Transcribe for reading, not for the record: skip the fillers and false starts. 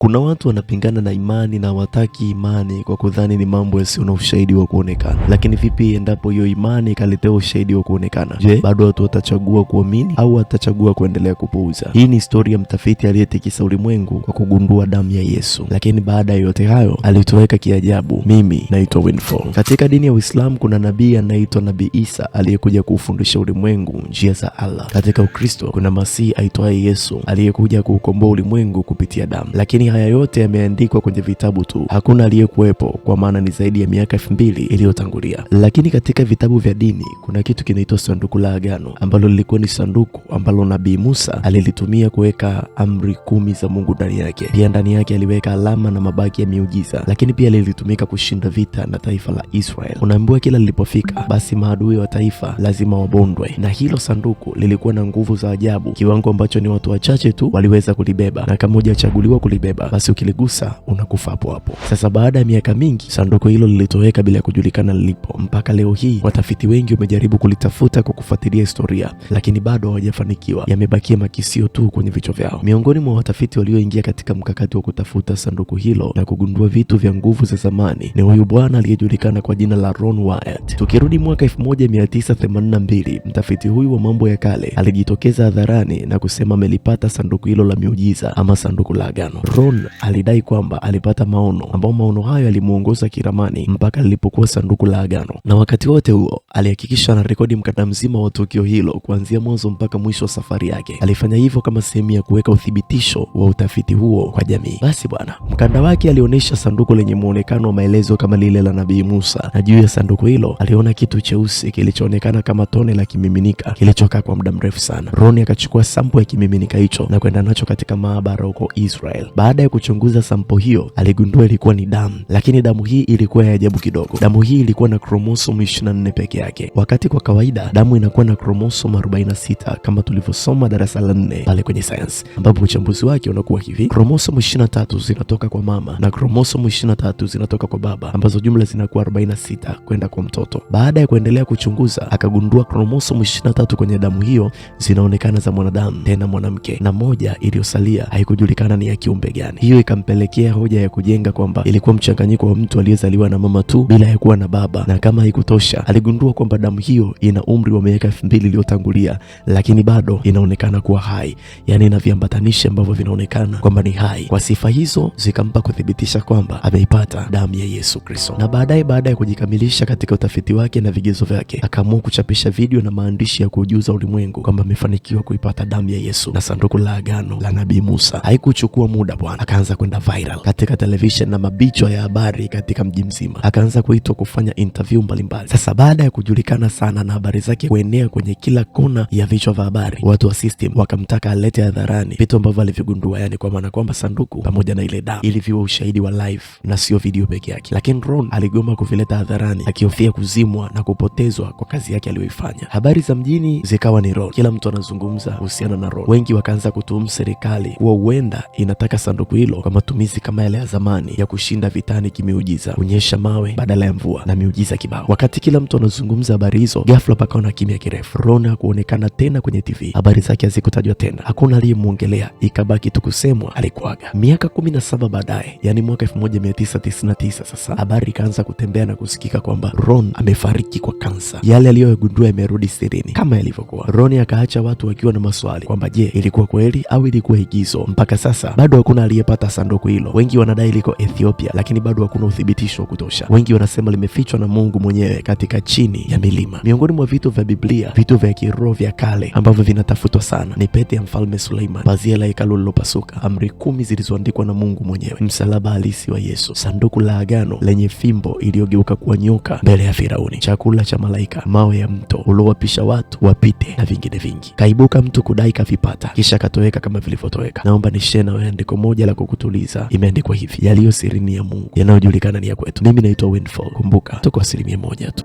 Kuna watu wanapingana na imani na hawataki imani kwa kudhani ni mambo yasiyo na ushahidi wa kuonekana. Lakini vipi endapo hiyo imani ikaletea ushahidi wa kuonekana? Je, bado watu watachagua kuamini au watachagua kuendelea kupuuza? Hii ni historia ya mtafiti aliyetikisa ulimwengu kwa kugundua damu ya Yesu, lakini baada ya yote hayo alitoweka kiajabu. Mimi naitwa Winfall. Katika dini ya Uislamu kuna nabii anaitwa Nabii Isa aliyekuja kuufundisha ulimwengu njia za Allah. Katika Ukristo kuna Masihi aitwaye Yesu aliyekuja kuukomboa ulimwengu kupitia damu. Lakini haya yote yameandikwa kwenye vitabu tu, hakuna aliyekuwepo, kwa maana ni zaidi ya miaka 2000 iliyotangulia. Lakini katika vitabu vya dini kuna kitu kinaitwa sanduku la agano, ambalo lilikuwa ni sanduku ambalo Nabii Musa alilitumia kuweka amri 10 za Mungu ndani yake. Pia ndani yake aliweka alama na mabaki ya miujiza, lakini pia lilitumika kushinda vita na taifa la Israel. Unaambiwa kila lilipofika basi maadui wa taifa lazima wabondwe, na hilo sanduku lilikuwa na nguvu za ajabu, kiwango ambacho ni watu wachache tu waliweza kulibeba, na kama hujachaguliwa kulibeba basi ukiligusa unakufa hapo hapo. Sasa baada ya miaka mingi sanduku hilo lilitoweka bila kujulikana lilipo. Mpaka leo hii watafiti wengi wamejaribu kulitafuta kwa kufuatilia historia, lakini bado hawajafanikiwa. Yamebakia makisio tu kwenye vichwa vyao. Miongoni mwa watafiti walioingia katika mkakati wa kutafuta sanduku hilo na kugundua vitu vya nguvu za zamani ni huyu bwana aliyejulikana kwa jina la Ron Wyatt. Tukirudi mwaka 1982, mtafiti huyu wa mambo ya kale alijitokeza hadharani na kusema amelipata sanduku hilo la miujiza ama sanduku la agano. Ron alidai kwamba alipata maono, ambao maono hayo yalimuongoza kiramani mpaka lilipokuwa sanduku la agano, na wakati wote huo alihakikisha anarekodi mkanda mzima wa tukio hilo kuanzia mwanzo mpaka mwisho wa safari yake. Alifanya hivyo kama sehemu ya kuweka uthibitisho wa utafiti huo kwa jamii. Basi bwana, mkanda wake alionyesha sanduku lenye muonekano wa maelezo kama lile la Nabii Musa, na juu ya sanduku hilo aliona kitu cheusi kilichoonekana kama tone la kimiminika kilichokaa kwa muda mrefu sana. Ron akachukua sampo ya kimiminika hicho na kwenda nacho katika maabara huko Israel. Baada ya kuchunguza sampo hiyo aligundua ilikuwa ni damu, lakini damu hii ilikuwa ya ajabu kidogo. Damu hii ilikuwa na kromosomu 24 peke yake, wakati kwa kawaida damu inakuwa na kromosomu 46 kama tulivyosoma darasa la 4 pale kwenye science, ambapo uchambuzi wake unakuwa hivi: kromosomu 23 zinatoka kwa mama na kromosomu 23 zinatoka kwa baba, ambazo jumla zinakuwa 46 kwenda kwa mtoto. Baada ya kuendelea kuchunguza akagundua kromosomu 23 kwenye damu hiyo zinaonekana za mwanadamu, tena mwanamke, na moja iliyosalia haikujulikana ni ya kiumbe gani. Hiyo ikampelekea hoja ya kujenga kwamba ilikuwa mchanganyiko wa mtu aliyezaliwa na mama tu bila ya kuwa na baba, na kama haikutosha aligundua kwamba damu hiyo ina umri wa miaka 2000 iliyotangulia, lakini bado inaonekana kuwa hai, yani ina viambatanishi ambavyo vinaonekana kwamba ni hai. Kwa sifa hizo zikampa kuthibitisha kwamba ameipata damu ya Yesu Kristo. Na baadaye, baada ya kujikamilisha katika utafiti wake na vigezo vyake, akaamua kuchapisha video na maandishi ya kujuza ulimwengu kwamba amefanikiwa kuipata damu ya Yesu na sanduku la agano la Nabii Musa. Haikuchukua muda bwana, akaanza kwenda viral katika television na mabichwa ya habari katika mji mzima. Akaanza kuitwa kufanya interview mbalimbali. Sasa baada ya kujulikana sana na habari zake kuenea kwenye kila kona ya vichwa vya habari, watu wa system wakamtaka alete hadharani vitu ambavyo alivyogundua, yani kwa maana kwamba sanduku pamoja na ile damu ili viwe ushahidi wa live na sio video peke yake. Lakini Ron aligoma kuvileta hadharani akihofia kuzimwa na kupotezwa kwa kazi yake aliyoifanya. Habari za mjini zikawa ni Ron, kila mtu anazungumza kuhusiana na Ron. Wengi wakaanza kutuhumu serikali kuwa huenda inataka sanduku hilo kwa matumizi kama yale ya zamani ya kushinda vitani kimiujiza, kunyesha mawe badala ya mvua na miujiza kibao. Wakati kila mtu anazungumza habari hizo, ghafla pakawa na kimya kirefu. Ron hakuonekana tena kwenye TV, habari zake hazikutajwa tena, hakuna aliyemwongelea, ikabaki tu kusemwa alikuaga. Miaka 17 baadaye, yani mwaka 1999, sasa habari ikaanza kutembea na kusikika kwamba Ron amefariki kwa kansa. Yale aliyogundua yamerudi sirini kama yalivyokuwa. Ron akaacha watu wakiwa na maswali kwamba je, ilikuwa kweli au ilikuwa igizo? Mpaka sasa bado hakuna aliyepata sanduku hilo. Wengi wanadai liko Ethiopia, lakini bado hakuna uthibitisho wa kutosha. Wengi wanasema limefichwa na Mungu mwenyewe katika chini ya milima. Miongoni mwa vitu vya Biblia, vitu vya kiroho vya kale ambavyo vinatafutwa sana ni pete ya Mfalme Suleiman, pazia la hekalu lilopasuka, amri 10 zilizoandikwa na Mungu mwenyewe, msalaba halisi wa Yesu, sanduku la agano lenye fimbo iliyogeuka kuwa nyoka mbele ya Firauni, chakula cha malaika, mawe ya mto uliowapisha watu wapite, na vingine vingi. Kaibuka mtu kudai kavipata, kisha katoweka kama vilivyotoweka. Naomba nishare na wewe andiko moja la kukutuliza. Imeandikwa hivi: yaliyo sirini ya Mungu, yanayojulikana ni ya kwetu. Mimi naitwa Winfall. Kumbuka tuko 1% tu.